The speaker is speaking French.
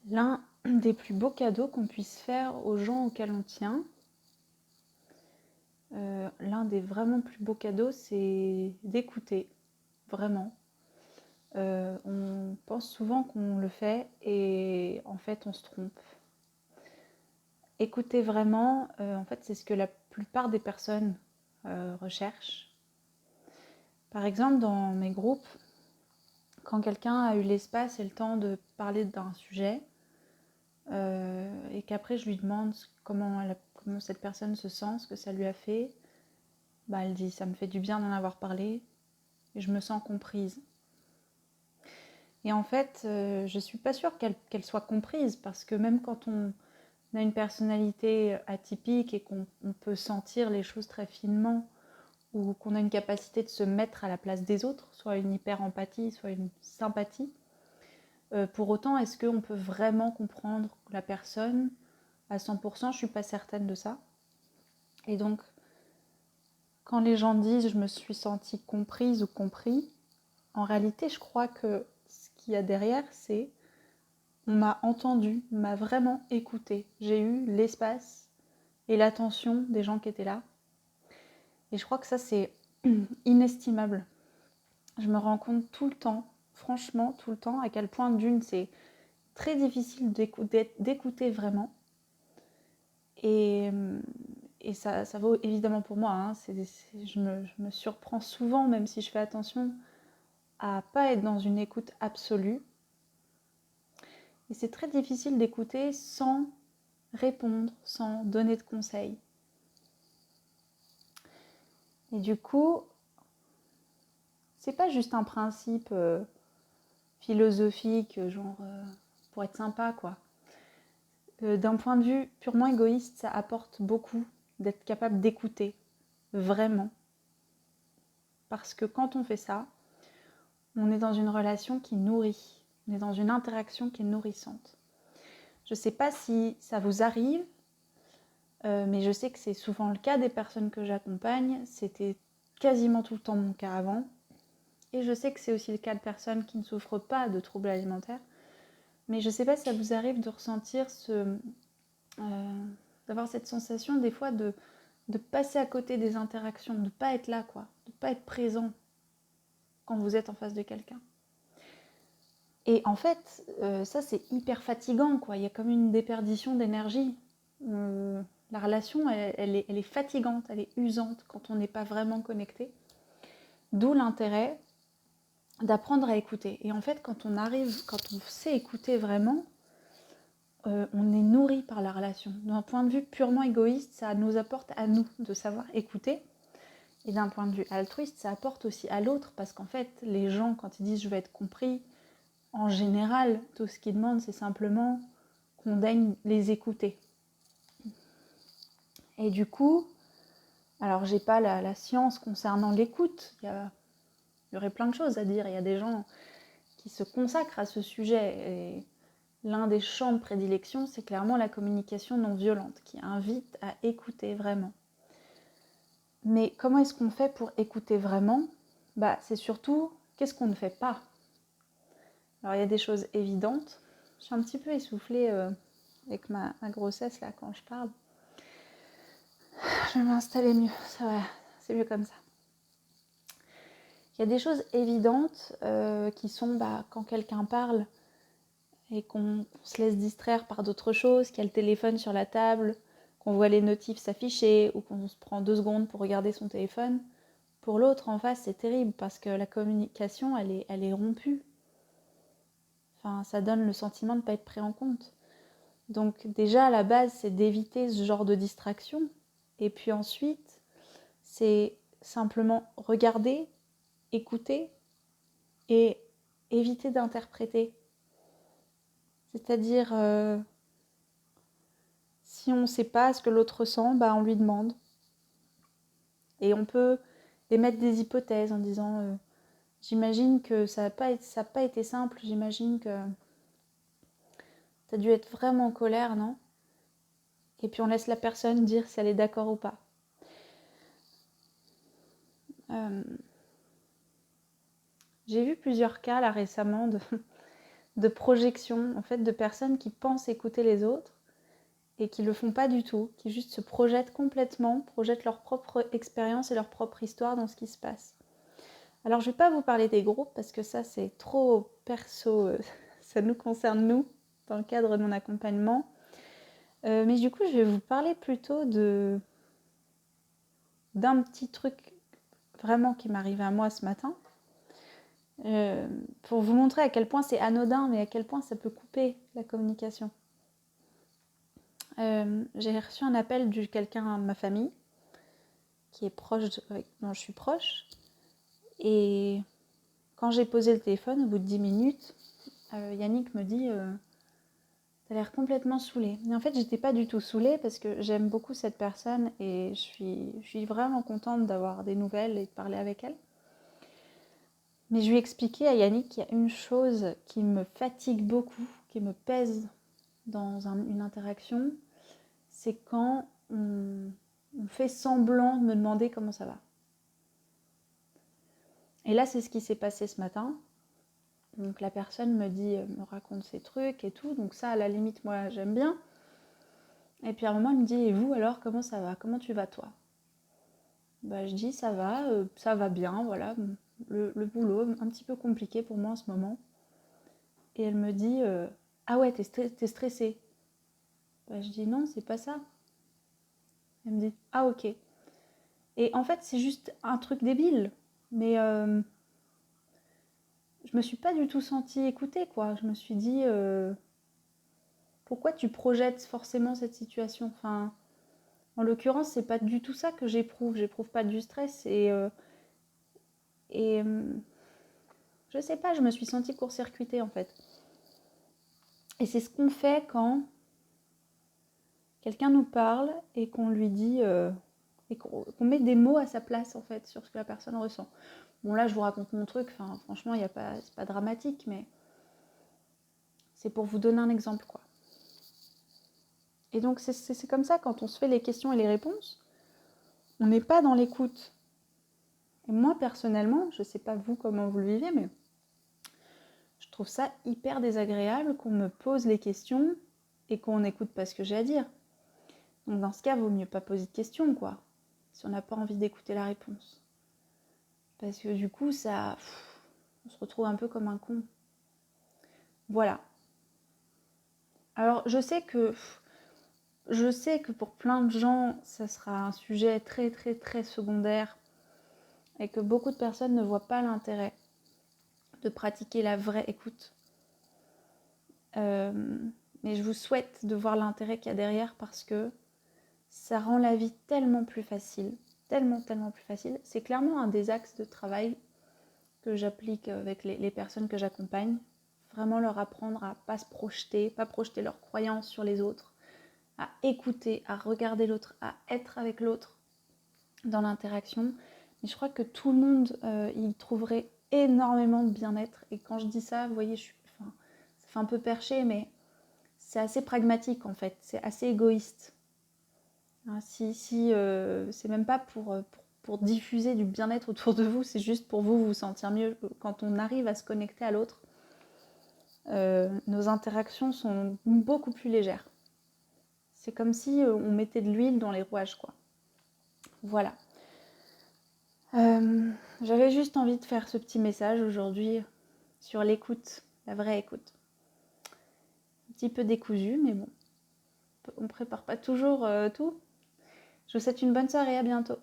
L'un des plus beaux cadeaux qu'on puisse faire aux gens auxquels on tient, l'un des vraiment plus beaux cadeaux, c'est d'écouter, vraiment. On pense souvent qu'on le fait et en fait on se trompe. Écouter vraiment, en fait c'est ce que la plupart des personnes recherchent. Par exemple dans mes groupes, quand quelqu'un a eu l'espace et le temps de parler d'un sujet, et qu'après je lui demande comment cette personne se sent, ce que ça lui a fait, elle dit ça me fait du bien d'en avoir parlé et je me sens comprise. Et en fait, je suis pas sûre qu'elle soit comprise parce que même quand on a une personnalité atypique et qu'on peut sentir les choses très finement ou qu'on a une capacité de se mettre à la place des autres, soit une hyper-empathie, soit une sympathie, pour autant, est-ce qu'on peut vraiment comprendre la personne à 100%? Je suis pas certaine de ça. Et donc, quand les gens disent je me suis sentie comprise ou compris, en réalité, je crois que ce qu'il y a derrière, c'est on m'a entendu, on m'a vraiment écouté. J'ai eu l'espace et l'attention des gens qui étaient là. Et je crois que ça, c'est inestimable. Je me rends compte tout le temps, franchement, tout le temps, à quel point d'une, c'est très difficile d'écouter vraiment. Et ça vaut évidemment pour moi. Hein. Je me surprends souvent, même si je fais attention à pas être dans une écoute absolue. Et c'est très difficile d'écouter sans répondre, sans donner de conseils. Et du coup, c'est pas juste un principe philosophique, genre pour être sympa, quoi. D'un point de vue purement égoïste, ça apporte beaucoup d'être capable d'écouter, vraiment. Parce que quand on fait ça, on est dans une relation qui nourrit, on est dans une interaction qui est nourrissante. Je ne sais pas si ça vous arrive, mais je sais que c'est souvent le cas des personnes que j'accompagne. C'était quasiment tout le temps mon cas avant. Et je sais que c'est aussi le cas de personnes qui ne souffrent pas de troubles alimentaires. Mais je ne sais pas si ça vous arrive de ressentir d'avoir cette sensation des fois de passer à côté des interactions, de ne pas être là, quoi, de ne pas être présent quand vous êtes en face de quelqu'un. Et en fait, ça c'est hyper fatigant, quoi. Il y a comme une déperdition d'énergie. La relation, elle est fatigante, elle est usante quand on n'est pas vraiment connecté. D'où l'intérêt d'apprendre à écouter. Et en fait, quand on sait écouter vraiment, on est nourri par la relation. D'un point de vue purement égoïste, ça nous apporte à nous de savoir écouter. Et d'un point de vue altruiste, ça apporte aussi à l'autre. Parce qu'en fait, les gens, quand ils disent je veux être compris, en général, tout ce qu'ils demandent, c'est simplement qu'on daigne les écouter. Et du coup, alors j'ai pas la science concernant l'écoute, il y aurait plein de choses à dire, il y a des gens qui se consacrent à ce sujet, et l'un des champs de prédilection, c'est clairement la communication non violente, qui invite à écouter vraiment. Mais comment est-ce qu'on fait pour écouter vraiment ? C'est surtout, qu'est-ce qu'on ne fait pas ? Alors il y a des choses évidentes, je suis un petit peu essoufflée avec ma grossesse là quand je parle. Je vais m'installer mieux, ça va, c'est mieux comme ça. Il y a des choses évidentes qui sont quand quelqu'un parle et qu'on se laisse distraire par d'autres choses, qu'il y a le téléphone sur la table, qu'on voit les notifs s'afficher ou qu'on se prend 2 secondes pour regarder son téléphone. Pour l'autre en face, c'est terrible parce que la communication, elle est rompue. Enfin, ça donne le sentiment de ne pas être pris en compte. Donc déjà, à la base, c'est d'éviter ce genre de distraction. Et puis ensuite, c'est simplement regarder, écouter et éviter d'interpréter. C'est-à-dire, si on ne sait pas ce que l'autre ressent, on lui demande. Et on peut émettre des hypothèses en disant j'imagine que ça n'a pas été simple, j'imagine que tu as dû être vraiment en colère, non ? Et puis on laisse la personne dire si elle est d'accord ou pas. J'ai vu plusieurs cas là récemment de projection, en fait, de personnes qui pensent écouter les autres et qui le font pas du tout, qui juste se projettent complètement, projettent leur propre expérience et leur propre histoire dans ce qui se passe. Alors je vais pas vous parler des groupes parce que ça c'est trop perso, ça nous concerne nous, dans le cadre de mon accompagnement. Mais du coup je vais vous parler plutôt d'un petit truc vraiment qui m'est arrivé à moi ce matin. Pour vous montrer à quel point c'est anodin, mais à quel point ça peut couper la communication. J'ai reçu un appel de quelqu'un de ma famille qui est proche, dont je suis proche, et quand j'ai posé le téléphone, au bout de 10 minutes, Yannick me dit t'as l'air complètement saoulée. Et en fait, j'étais pas du tout saoulée parce que j'aime beaucoup cette personne et je suis vraiment contente d'avoir des nouvelles et de parler avec elle. Mais je lui ai expliqué à Yannick qu'il y a une chose qui me fatigue beaucoup, qui me pèse dans une interaction, c'est quand on fait semblant de me demander comment ça va. Et là, c'est ce qui s'est passé ce matin. Donc la personne me raconte ses trucs et tout, donc ça, à la limite, moi, j'aime bien. Et puis à un moment, elle me dit, et vous alors, comment ça va? Comment tu vas toi? Bah, je dis, ça va bien, voilà. Le boulot, un petit peu compliqué pour moi en ce moment. Et elle me dit, ah ouais, t'es stressée. Bah, je dis, non, c'est pas ça. Elle me dit, ah ok. Et en fait, c'est juste un truc débile. Mais je me suis pas du tout sentie écoutée, quoi. Je me suis dit, pourquoi tu projettes forcément cette situation? Enfin, en l'occurrence, c'est pas du tout ça que j'éprouve. J'éprouve pas du stress et je sais pas, je me suis sentie court-circuitée en fait. Et c'est ce qu'on fait quand quelqu'un nous parle et qu'on lui dit et qu'on met des mots à sa place en fait sur ce que la personne ressent. Bon là, je vous raconte mon truc. Enfin, franchement, c'est pas dramatique, mais c'est pour vous donner un exemple, quoi. Et donc c'est comme ça quand on se fait les questions et les réponses, on n'est pas dans l'écoute. Et moi personnellement, je sais pas vous comment vous le vivez, mais je trouve ça hyper désagréable qu'on me pose les questions et qu'on n'écoute pas ce que j'ai à dire. Donc dans ce cas, vaut mieux pas poser de questions, quoi, si on n'a pas envie d'écouter la réponse. Parce que du coup, on se retrouve un peu comme un con. Voilà. Alors je sais que pour plein de gens, ça sera un sujet très très très secondaire et que beaucoup de personnes ne voient pas l'intérêt de pratiquer la vraie écoute. Mais je vous souhaite de voir l'intérêt qu'il y a derrière parce que ça rend la vie tellement plus facile, tellement plus facile. C'est clairement un des axes de travail que j'applique avec les personnes que j'accompagne. Vraiment leur apprendre à pas se projeter, pas projeter leurs croyances sur les autres, à écouter, à regarder l'autre, à être avec l'autre dans l'interaction. Mais je crois que tout le monde y trouverait énormément de bien-être. Et quand je dis ça, vous voyez, ça fait un peu perché, mais c'est assez pragmatique en fait, c'est assez égoïste. Hein, c'est même pas pour diffuser du bien-être autour de vous, c'est juste pour vous sentir mieux. Quand on arrive à se connecter à l'autre, nos interactions sont beaucoup plus légères. C'est comme si on mettait de l'huile dans les rouages, quoi. Voilà. J'avais juste envie de faire ce petit message aujourd'hui sur l'écoute, la vraie écoute. Un petit peu décousu, mais bon, on prépare pas toujours tout. Je vous souhaite une bonne soirée, à bientôt.